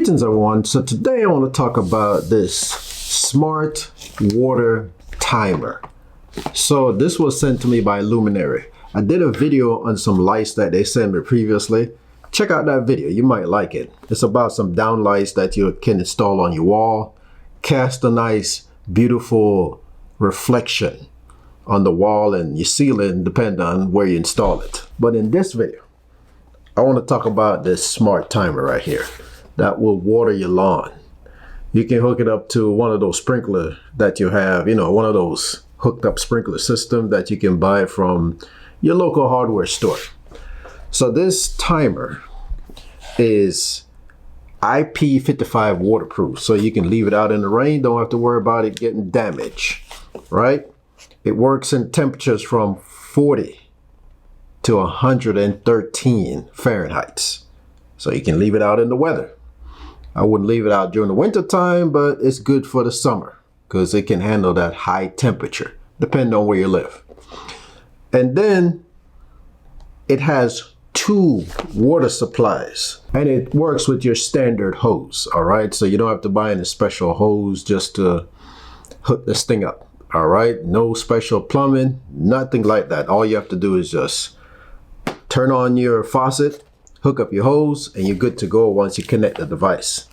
Greetings everyone. So today I want to talk about this smart water timer. So this was sent to me by Lumary. I did a video on some lights that they sent me previously. Check out that video, you might like it. It's about some down lights that you can install on your wall, cast a nice beautiful reflection on the wall and your ceiling depending on where you install it. But in this video, I want to talk about this smart timer right here that will water your lawn. You can hook it up to one of those sprinklers that you have, one of those hooked up sprinkler system that you can buy from your local hardware store. So this timer is IP55 waterproof, so you can leave it out in the rain, don't have to worry about it getting damaged, right? It works in temperatures from 40 to 113 Fahrenheit. So you can leave it out in the weather. I wouldn't leave it out during the winter time, but it's good for the summer because it can handle that high temperature, depending on where you live. And then it has 2 water supplies and it works with your standard hose. All right. So you don't have to buy any special hose just to hook this thing up. All right. No special plumbing, nothing like that. All you have to do is just turn on your faucet, hook up your hose, and you're good to go once you connect the device.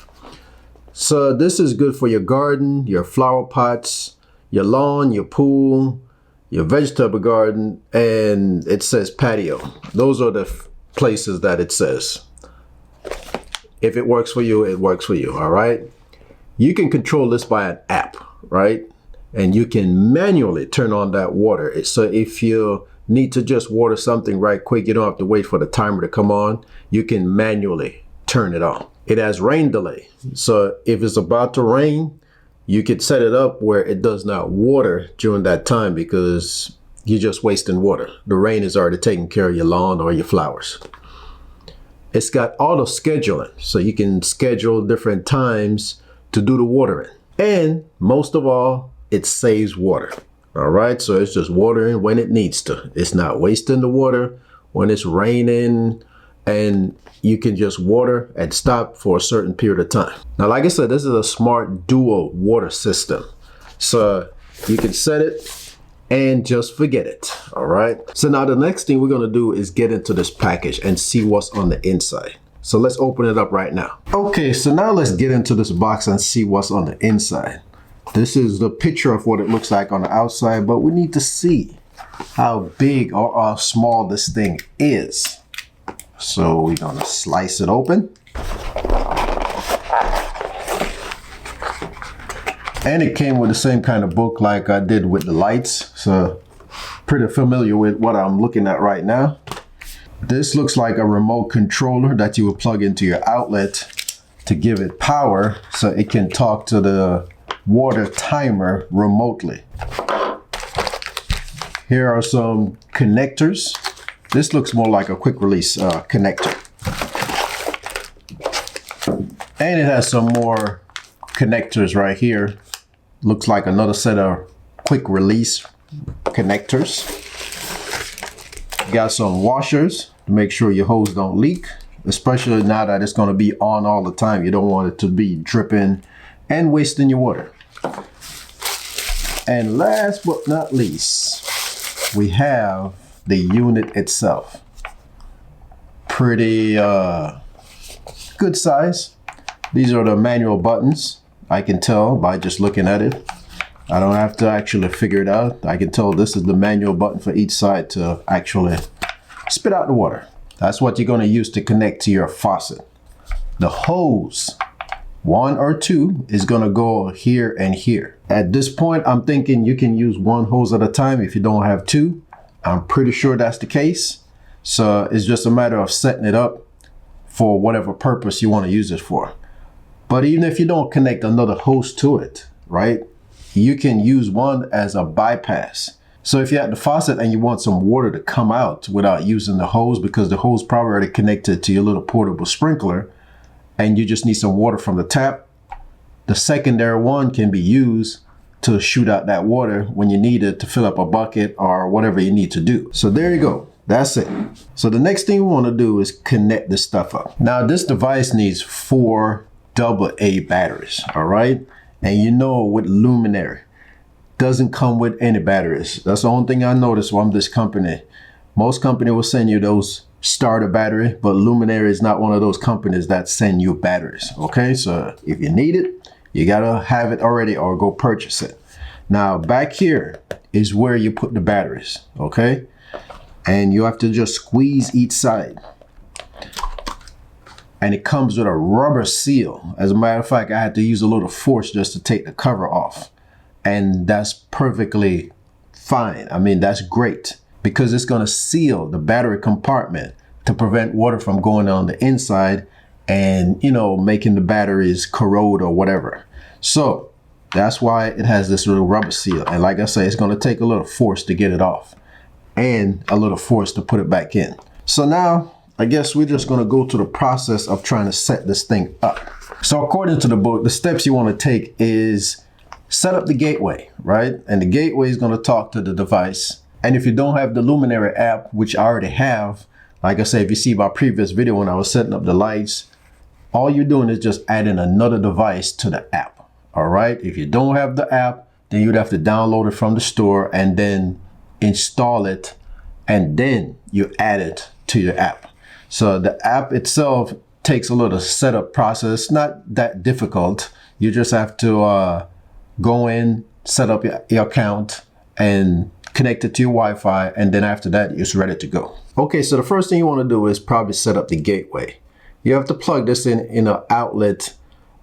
So this is good for your garden, your flower pots, your lawn, your pool, your vegetable garden, and it says patio. Those are the places that it says. If it works for you, it works for you, all right? You can control this by an app, right? And you can manually turn on that water. So if you need to just water something right quick, you don't have to wait for the timer to come on. You can manually turn it on. It has rain delay. So if it's about to rain, you could set it up where it does not water during that time because you're just wasting water. The rain is already taking care of your lawn or your flowers. It's got auto scheduling, so you can schedule different times to do the watering. And most of all, it saves water. All right, so it's just watering when it needs to. It's not wasting the water when it's raining, and you can just water and stop for a certain period of time. Now, like I said, this is a smart dual water system. So you can set it and just forget it. All right. So now the next thing we're going to do is get into this package and see what's on the inside. So let's open it up right now. Okay, so now let's get into this box and see what's on the inside. This is the picture of what it looks like on the outside, but we need to see how big or how small this thing is. So we're gonna slice it open. And it came with the same kind of book like I did with the lights. So pretty familiar with what I'm looking at right now. This looks like a remote controller that you would plug into your outlet to give it power so it can talk to the water timer remotely. Here are some connectors. This looks more like a quick release connector. And it has some more connectors right here. Looks like another set of quick release connectors. You got some washers to make sure your hose don't leak, especially now that it's going to be on all the time. You don't want it to be dripping and wasting your water. And last but not least, we have the unit itself. Pretty good size. These are the manual buttons. I can tell by just looking at it. I don't have to actually figure it out. I can tell this is the manual button for each side to actually spit out the water. That's what you're going to use to connect to your faucet. The hose, 1 or 2, is going to go here and here. At this point, I'm thinking you can use 1 hose at a time if you don't have 2. I'm pretty sure that's the case. So it's just a matter of setting it up for whatever purpose you want to use it for. But even if you don't connect another hose to it, right, you can use one as a bypass. So if you're at the faucet and you want some water to come out without using the hose, because the hose probably already connected to your little portable sprinkler, and you just need some water from the tap, the secondary one can be used to shoot out that water when you need it to fill up a bucket or whatever you need to do. So there you go. That's it. So the next thing we want to do is connect this stuff up. Now this device needs 4 AA batteries, all right? And you know, with Luminary, doesn't come with any batteries. That's the only thing I noticed from this company. Most company will send you those starter battery, but Luminary is not one of those companies that send you batteries. Okay, so if you need it, you gotta have it already or go purchase it. Now back here is where you put the batteries, okay? And you have to just squeeze each side. And it comes with a rubber seal. As a matter of fact, I had to use a little force just to take the cover off. And that's perfectly fine. I mean, that's great because it's going to seal the battery compartment to prevent water from going on the inside and, you know, making the batteries corrode or whatever. So that's why it has this little rubber seal. And like I say, it's going to take a little force to get it off and a little force to put it back in. So now I guess we're just going to go through the process of trying to set this thing up. So according to the book, the steps you want to take is set up the gateway, right? And the gateway is going to talk to the device. And if you don't have the Luminary app, which I already have, like I said, if you see my previous video when I was setting up the lights, all you're doing is just adding another device to the app, all right? If you don't have the app, then you'd have to download it from the store and then install it, and then you add it to your app. So the app itself takes a little setup process, not that difficult. You just have to go in, set up your account and connect it to your Wi-Fi, and then after that it's ready to go. Okay, so the first thing you want to do is probably set up the gateway. You have to plug this in an outlet,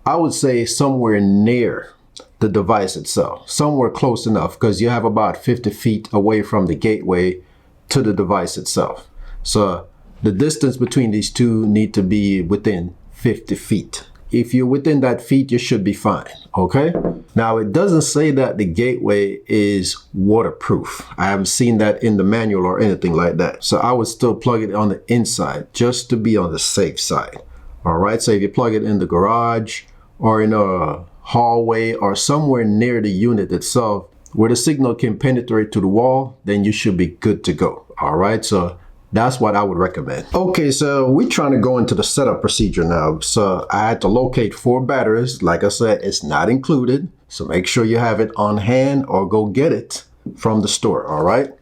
I would say somewhere near the device itself, somewhere close enough, because you have about 50 feet away from the gateway to the device itself. So the distance between these two need to be within 50 feet. If you're within that feet, you should be fine, okay? Now, it doesn't say that the gateway is waterproof. I haven't seen that in the manual or anything like that. So I would still plug it on the inside just to be on the safe side, all right? So if you plug it in the garage or in a hallway or somewhere near the unit itself where the signal can penetrate to the wall, then you should be good to go, all right? So that's what I would recommend. Okay, so we're trying to go into the setup procedure now. So I had to locate 4 batteries. Like I said, it's not included. So make sure you have it on hand or go get it from the store, all right?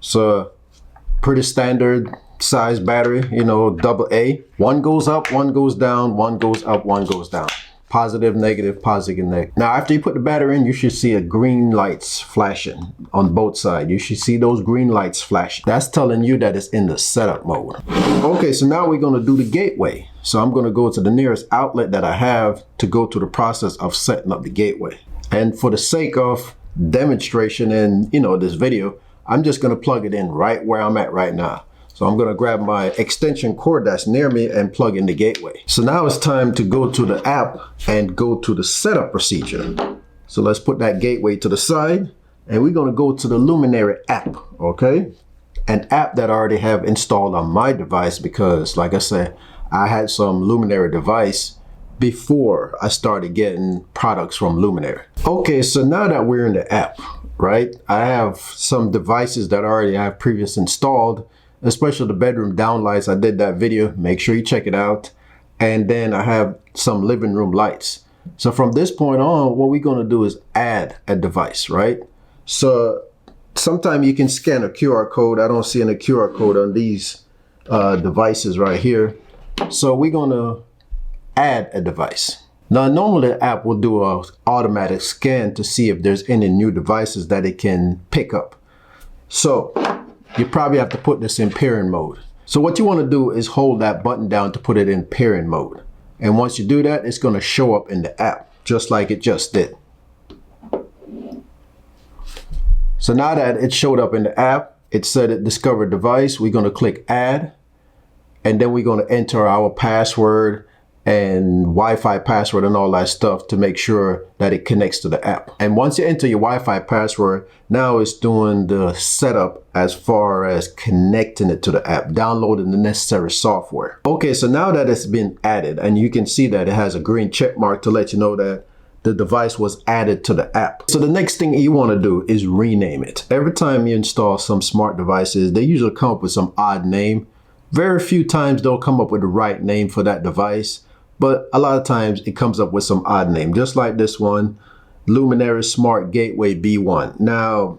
So pretty standard size battery, you know, AA. One goes up, one goes down, one goes up, one goes down. Positive, negative, positive, negative. Now, after you put the battery in, you should see a green lights flashing on both sides. You should see those green lights flashing. That's telling you that it's in the setup mode. Okay, so now we're gonna do the gateway. So I'm gonna go to the nearest outlet that I have to go through the process of setting up the gateway. And for the sake of demonstration in, you know, this video, I'm just gonna plug it in right where I'm at right now. So I'm gonna grab my extension cord that's near me and plug in the gateway. So now it's time to go to the app and go to the setup procedure. So let's put that gateway to the side and we're gonna go to the Luminary app, okay? An app that I already have installed on my device because like I said, I had some Luminary device before I started getting products from Luminary. Okay, so now that we're in the app, right? I have some devices that I already have previously installed, especially the bedroom downlights. I did that video, make sure you check it out. And then I have some living room lights. So from this point on, what we're gonna do is add a device, right? So sometimes you can scan a QR code. I don't see any QR code on these devices right here. So we're gonna add a device. Now, normally the app will do an automatic scan to see if there's any new devices that it can pick up. So you probably have to put this in pairing mode. So what you want to do is hold that button down to put it in pairing mode. And once you do that, it's going to show up in the app, just like it just did. So now that it showed up in the app, it said it discovered device. We're going to click add, and then we're going to enter our password and Wi-Fi password and all that stuff to make sure that it connects to the app. And once you enter your Wi-Fi password, now it's doing the setup as far as connecting it to the app, downloading the necessary software. Okay, so now that it's been added, and you can see that it has a green check mark to let you know that the device was added to the app. So the next thing you want to do is rename it. Every time you install some smart devices, they usually come up with some odd name. Very few times they'll come up with the right name for that device. but a lot of times it comes up with some odd name, just like this one, Lumary Smart Gateway B1. Now,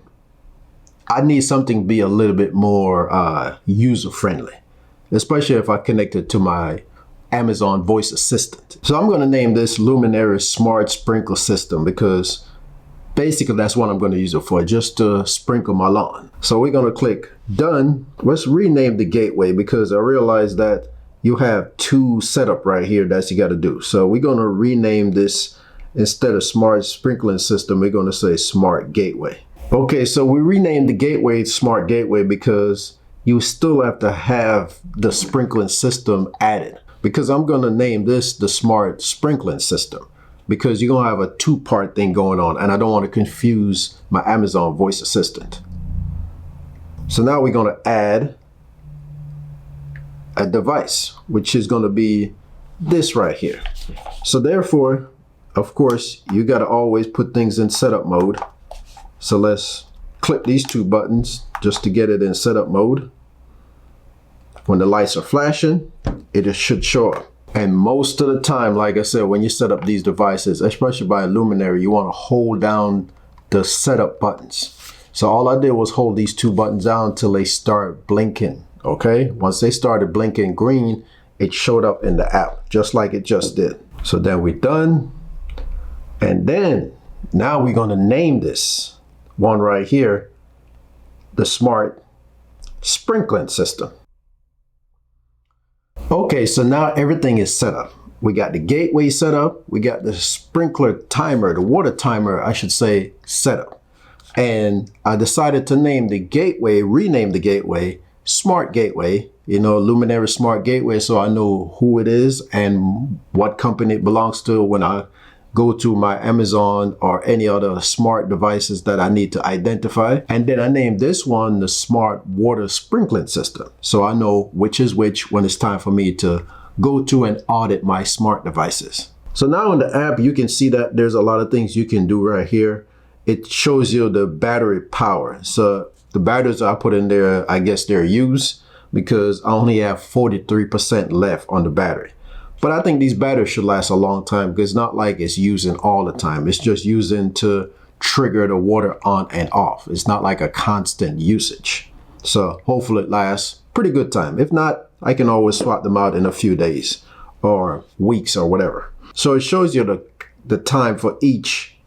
I need something to be a little bit more user-friendly, especially if I connect it to my Amazon voice assistant. So I'm going to name this Lumary Smart Sprinkler System because basically that's what I'm going to use it for, just to sprinkle my lawn. So we're going to click done. Let's rename the gateway because I realized that you have two setup right here that you got to do. So we're going to rename this, instead of Smart Sprinkling System, we're going to say Smart Gateway. Okay, so we renamed the gateway Smart Gateway because you still have to have the sprinkling system added, because I'm going to name this the Smart Sprinkling System because you're going to have a two-part thing going on and I don't want to confuse my Amazon voice assistant. So now we're going to add a device, which is going to be this right here. So therefore, of course, you got to always put things in setup mode. So let's click these two buttons just to get it in setup mode. When the lights are flashing, it should show up. And most of the time, like I said, when you set up these devices, especially by Lumary, you want to hold down the setup buttons. So all I did was hold these two buttons down until they start blinking. Okay, once they started blinking green, it showed up in the app, just like it just did. So then we're done. And then now we're going to name this one right here the Smart Sprinkling System. Okay, so now everything is set up. We got the gateway set up. We got the sprinkler timer, the water timer, I should say, set up. And I decided to name the gateway, rename the gateway, Smart Gateway, Lumary Smart Gateway, so I know who it is and what company it belongs to when I go to my Amazon or any other smart devices that I need to identify. And then I named this one the Smart Water Sprinkling System, so I know which is which when it's time for me to go to and audit my smart devices. So now in the app, you can see that there's a lot of things you can do right here. It shows you the battery power. So the batteries I put in there, I guess they're used because I only have 43% left on the battery. But I think these batteries should last a long time because it's not like it's using all the time. It's just using to trigger the water on and off. It's not like a constant usage. So hopefully it lasts pretty good time. If not, I can always swap them out in a few days or weeks or whatever. So it shows you the time for each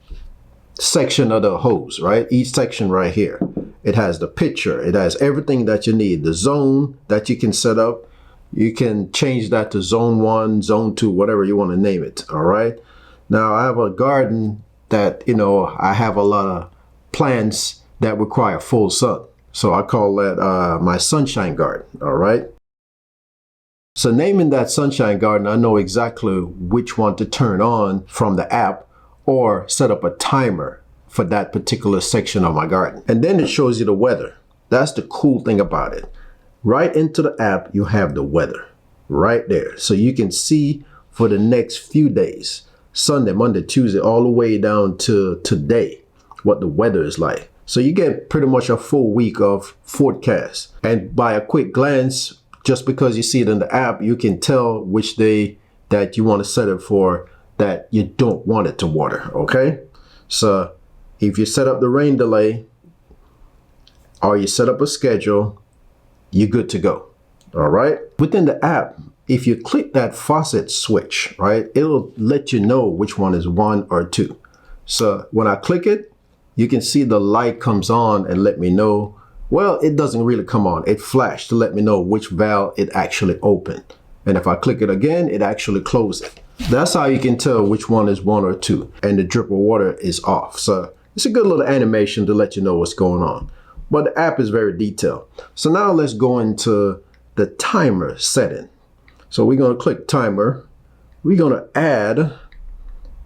section of the hose, right? Each section right here. It has the picture. It has everything that you need. The zone that you can set up. You can change that to zone 1, zone 2, whatever you want to name it. All right. Now I have a garden that, I have a lot of plants that require full sun. So I call that my sunshine garden. All right. So naming that sunshine garden, I know exactly which one to turn on from the app or set up a timer for that particular section of my garden. And then it shows you the weather. That's the cool thing about it. Right into the app, you have the weather right there. So you can see for the next few days, Sunday, Monday, Tuesday, all the way down to today, what the weather is like. So you get pretty much a full week of forecast. And by a quick glance, just because you see it in the app, you can tell which day that you want to set it for that you don't want it to water. Okay. So if you set up the rain delay or you set up a schedule, you're good to go. All right. Within the app, if you click that faucet switch, right, it'll let you know which one is 1 or 2. So when I click it, you can see the light comes on and let me know. Well, it doesn't really come on. It flashed to let me know which valve it actually opened. And if I click it again, it actually closes it. That's how you can tell which one is 1 or 2. And the drip of water is off. So it's a good little animation to let you know what's going on. But the app is very detailed. So now let's go into the timer setting. So we're going to click timer. We're going to add,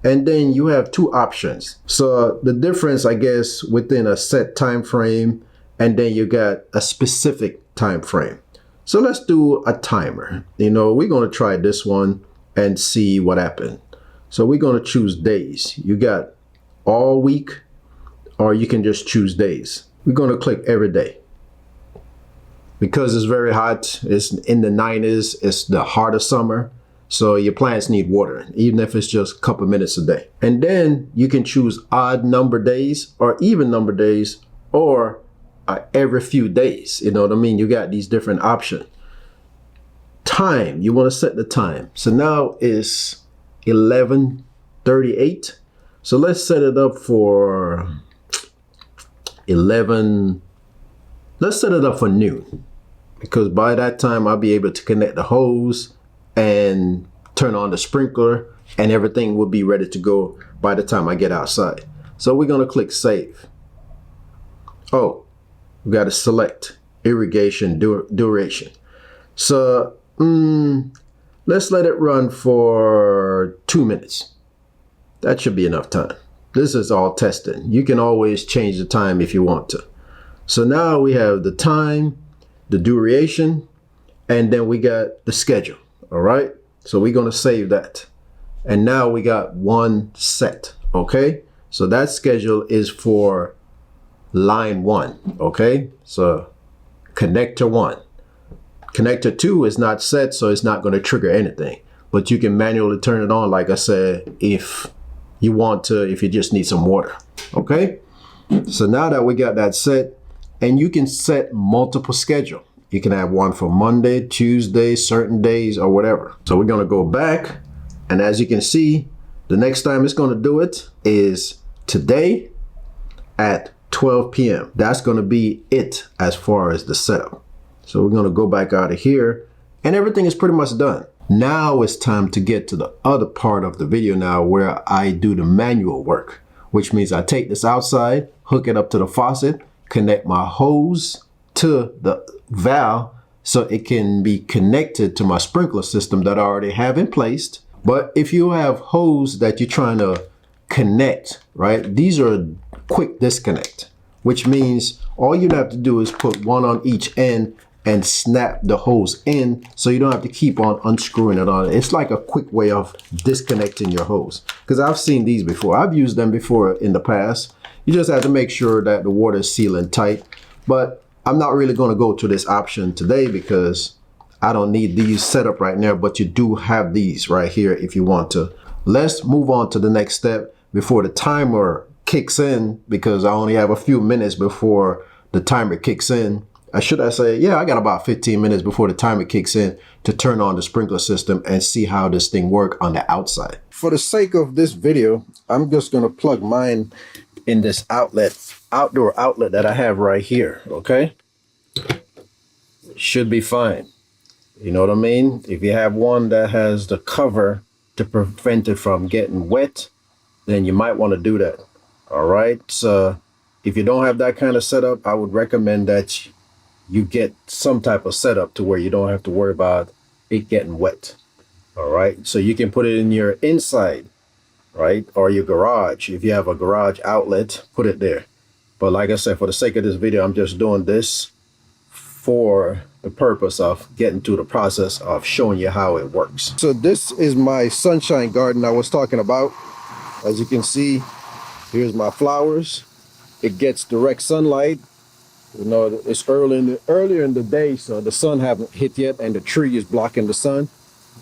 and then you have two options. So the difference, I guess, within a set time frame, and then you got a specific time frame. So let's do a timer. We're going to try this one and see what happened. So we're going to choose days. You got all week, or you can just choose days. We're going to click every day. Because it's very hot, it's in the 90s, it's the heart of summer. So your plants need water, even if it's just a couple minutes a day. And then you can choose odd number days or even number days or every few days. You know what I mean? You got these different options. Time, you want to set the time. So now it's 11:38. So let's set it up for 11. Let's set it up for noon, because by that time I'll be able to connect the hose and turn on the sprinkler, and everything will be ready to go by the time I get outside. So we're going to click save. Oh, we got to select irrigation duration. So let's let it run for 2 minutes. That should be enough time. This is all testing. You can always change the time if you want to. So now we have the time, the duration, and then we got the schedule. All right. So we're going to save that. And now we got one set. Okay. So that schedule is for line 1. Okay. So connector 1. Connector 2 is not set, so it's not going to trigger anything. But you can manually turn it on, like I said, if you want to, if you just need some water. Okay. So now that we got that set, and you can set multiple schedule. You can have one for Monday, Tuesday, certain days, or whatever. So we're going to go back. And as you can see, the next time it's going to do it is today at 12 p.m. That's going to be it as far as the setup. So we're going to go back out of here, and everything is pretty much done. Now it's time to get to the other part of the video now, where I do the manual work, which means I take this outside, hook it up to the faucet, connect my hose to the valve so it can be connected to my sprinkler system that I already have in place. But if you have hose that you're trying to connect, right, these are quick disconnect, which means all you have to do is put one on each end and snap the hose in, so you don't have to keep on unscrewing it on. It's like a quick way of disconnecting your hose, because I've seen these before. I've used them before in the past. You just have to make sure that the water is sealing tight. But I'm not really going to go to this option today because I don't need these set up right now, but you do have these right here if you want to. Let's move on to the next step before the timer kicks in, because I only have a few minutes before the timer kicks in. I say, yeah, I got about 15 minutes before the timer kicks in to turn on the sprinkler system and see how this thing works on the outside. For the sake of this video, I'm just going to plug mine in this outdoor outlet that I have right here. Okay. Should be fine. You know what I mean? If you have one that has the cover to prevent it from getting wet, then you might want to do that. All right. So if you don't have that kind of setup, I would recommend that you get some type of setup to where you don't have to worry about it getting wet. All right. So you can put it in your inside, right? Or your garage. If you have a garage outlet, put it there. But like I said, for the sake of this video, I'm just doing this for the purpose of getting to the process of showing you how it works. So this is my sunshine garden I was talking about. As you can see, here's my flowers. It gets direct sunlight. You know, it's earlier in the day, so the sun haven't hit yet and the tree is blocking the sun.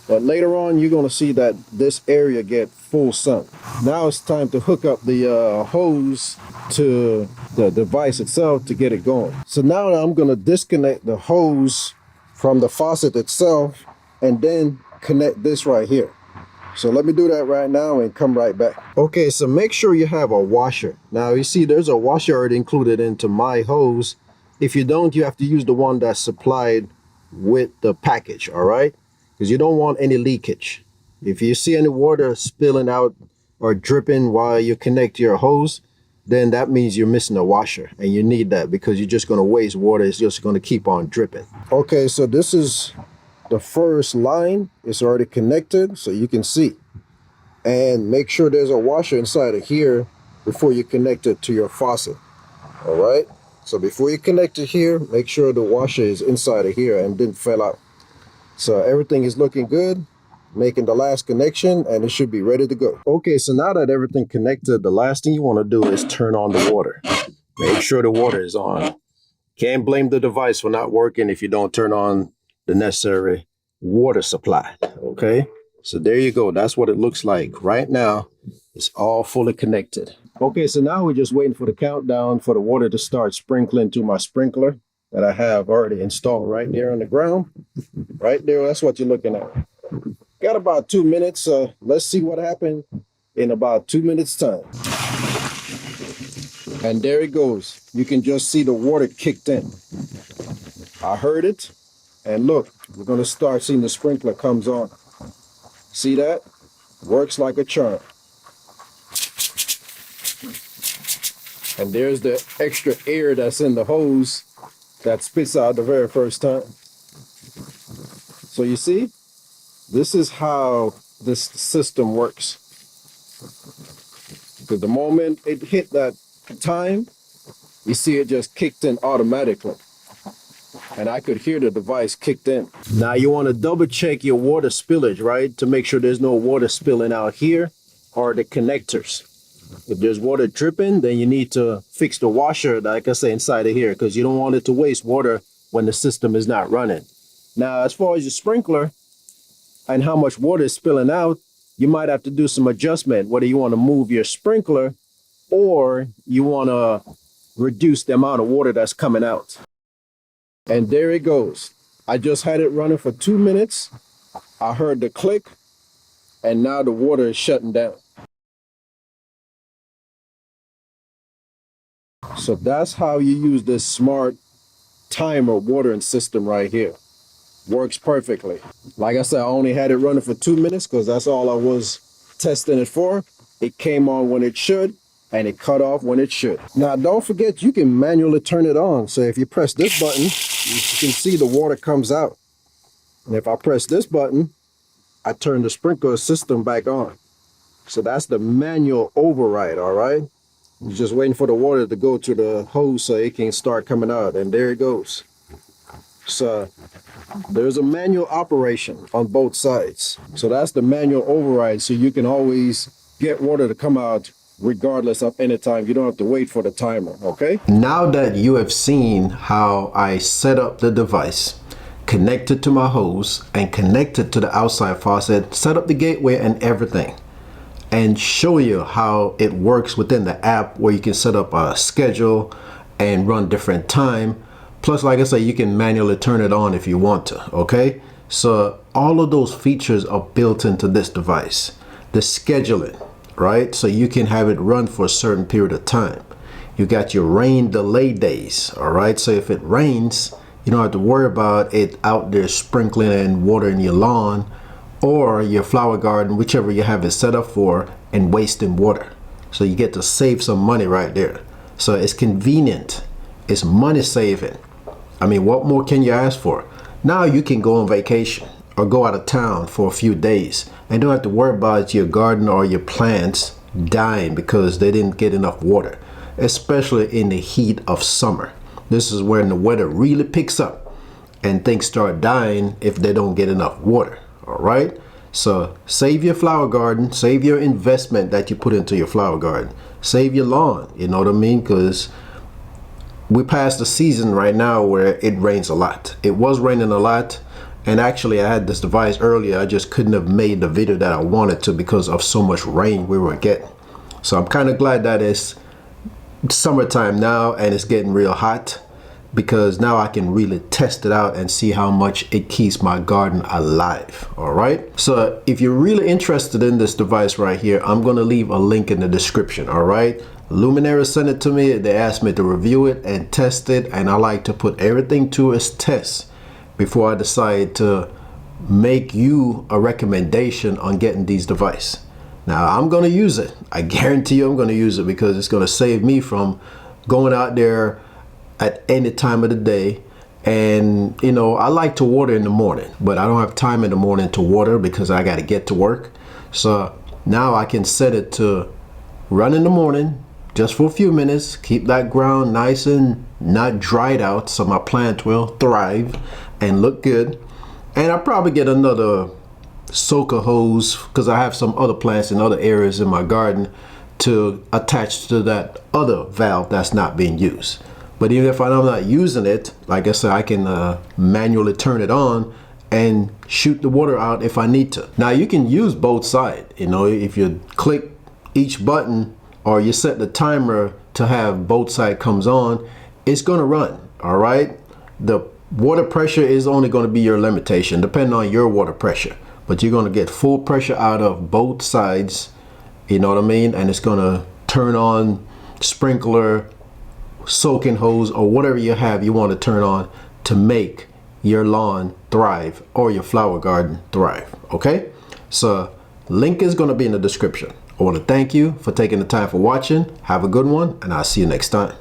But later on, you're going to see that this area get full sun. Now it's time to hook up the hose to the device itself to get it going. So now I'm going to disconnect the hose from the faucet itself and then connect this right here. So let me do that right now and come right back. Okay, so make sure you have a washer. Now you see there's a washer already included into my hose. If you don't, you have to use the one that's supplied with the package, all right? Because you don't want any leakage. If you see any water spilling out or dripping while you connect your hose, then that means you're missing a washer, and you need that because you're just going to waste water. It's just going to keep on dripping. Okay, so this is the first line. It's already connected, so you can see. And make sure there's a washer inside of here before you connect it to your faucet. All right, so before you connect it here, make sure the washer is inside of here and didn't fall out. So everything is looking good, making the last connection, and it should be ready to go. Okay, so now that everything connected, the last thing you want to do is turn on the water. Make sure the water is on. Can't blame the device for not working if you don't turn on the necessary water supply, okay? So there you go. That's what it looks like right now. It's all fully connected. Okay, so now we're just waiting for the countdown for the water to start sprinkling to my sprinkler that I have already installed right there on the ground. Right there, that's what you're looking at. Got about 2 minutes. Let's see what happened in about 2 minutes time. And there it goes. You can just see the water kicked in. I heard it. And look, we're going to start seeing the sprinkler comes on. See that? Works like a charm. And there's the extra air that's in the hose that spits out the very first time. So you see, this is how this system works. Because the moment it hit that time, you see it just kicked in automatically. And I could hear the device kicked in. Now you want to double check your water spillage, right? To make sure there's no water spilling out here or the connectors. If there's water dripping, then you need to fix the washer, like I say, inside of here, because you don't want it to waste water when the system is not running. Now, as far as your sprinkler and how much water is spilling out, you might have to do some adjustment, whether you want to move your sprinkler or you want to reduce the amount of water that's coming out. And there it goes. I just had it running for 2 minutes. I heard the click, and now the water is shutting down. So that's how you use this smart timer watering system right here. Works perfectly. Like I said, I only had it running for 2 minutes because that's all I was testing it for. It came on when it should, and it cut off when it should. Now, don't forget, you can manually turn it on. So if you press this button, you can see the water comes out. And if I press this button, I turn the sprinkler system back on. So that's the manual override, all right? You're just waiting for the water to go to the hose so it can start coming out, and there it goes. So there's a manual operation on both sides. So that's the manual override, so you can always get water to come out regardless of any time. You don't have to wait for the timer, okay? Now that you have seen how I set up the device, connected to my hose and connected to the outside faucet, set up the gateway and everything, and show you how it works within the app where you can set up a schedule and run different time. Plus, like I say, you can manually turn it on if you want to, okay? So all of those features are built into this device. The scheduling, right? So you can have it run for a certain period of time. You got your rain delay days, all right? So if it rains, you don't have to worry about it out there sprinkling and watering your lawn or your flower garden, whichever you have it set up for, and wasting water. So you get to save some money right there. So it's convenient, it's money saving. I mean, what more can you ask for? Now you can go on vacation or go out of town for a few days and don't have to worry about your garden or your plants dying because they didn't get enough water, especially in the heat of summer. This is when the weather really picks up and things start dying if they don't get enough water. All right, so save your flower garden, save your investment that you put into your flower garden, save your lawn, you know what I mean? Because we're past the season right now where it rains a lot. It was raining a lot, and actually I had this device earlier. I just couldn't have made the video that I wanted to because of so much rain we were getting. So I'm kind of glad that it's summertime now and it's getting real hot, because now I can really test it out and see how much it keeps my garden alive. All right, so if you're really interested in this device right here, I'm going to leave a link in the description. All right, Lumary sent it to me. They asked me to review it and test it, and I like to put everything to its test before I decide to make you a recommendation on getting these devices. Now I'm going to use it. I guarantee you I'm going to use it because it's going to save me from going out there at any time of the day. And you know, I like to water in the morning, but I don't have time in the morning to water because I got to get to work. So now I can set it to run in the morning just for a few minutes, keep that ground nice and not dried out so my plant will thrive and look good. And I'll probably get another soaker hose because I have some other plants in other areas in my garden to attach to that other valve that's not being used. But even if I'm not using it, like I said, I can manually turn it on and shoot the water out if I need to. Now you can use both sides. You know, if you click each button or you set the timer to have both side comes on, it's gonna run, all right? The water pressure is only gonna be your limitation, depending on your water pressure. But you're gonna get full pressure out of both sides, you know what I mean? And it's gonna turn on sprinkler, soaking hose, or whatever you want to turn on to make your lawn thrive or your flower garden thrive. Okay, so link is going to be in the description. I want to thank you for taking the time for watching. Have a good one, and I'll see you next time.